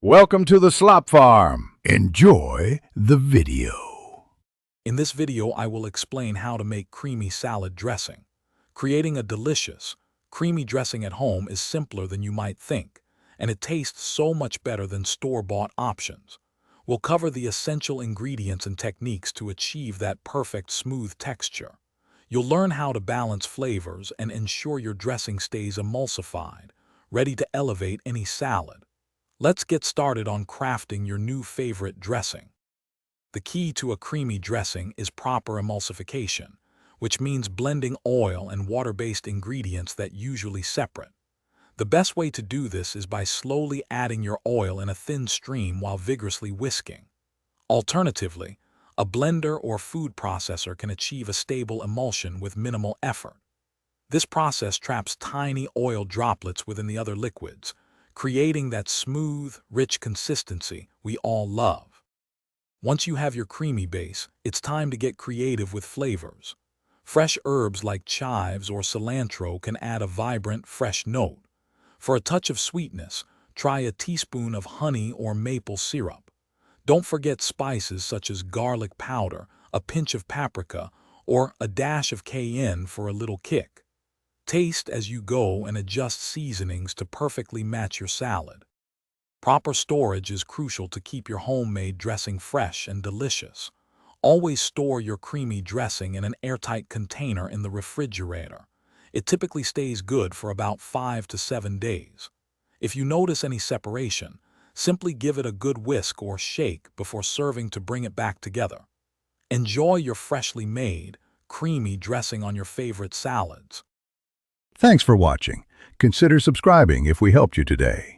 Welcome to the Slop Farm. Enjoy the video. In this video, I will explain how to make creamy salad dressing. Creating a delicious, creamy dressing at home is simpler than you might think, and it tastes so much better than store-bought options. We'll cover the essential ingredients and techniques to achieve that perfect smooth texture. You'll learn how to balance flavors and ensure your dressing stays emulsified, ready to elevate any salad. Let's get started on crafting your new favorite dressing. The key to a creamy dressing is proper emulsification, which means blending oil and water-based ingredients that usually separate. The best way to do this is by slowly adding your oil in a thin stream while vigorously whisking. Alternatively, a blender or food processor can achieve a stable emulsion with minimal effort. This process traps tiny oil droplets within the other liquids, creating that smooth, rich consistency we all love. Once you have your creamy base, it's time to get creative with flavors. Fresh herbs like chives or cilantro can add a vibrant, fresh note. For a touch of sweetness, try a teaspoon of honey or maple syrup. Don't forget spices such as garlic powder, a pinch of paprika, or a dash of cayenne for a little kick. Taste as you go and adjust seasonings to perfectly match your salad. Proper storage is crucial to keep your homemade dressing fresh and delicious. Always store your creamy dressing in an airtight container in the refrigerator. It typically stays good for about 5 to 7 days. If you notice any separation, simply give it a good whisk or shake before serving to bring it back together. Enjoy your freshly made, creamy dressing on your favorite salads. Thanks for watching. Consider subscribing if we helped you today.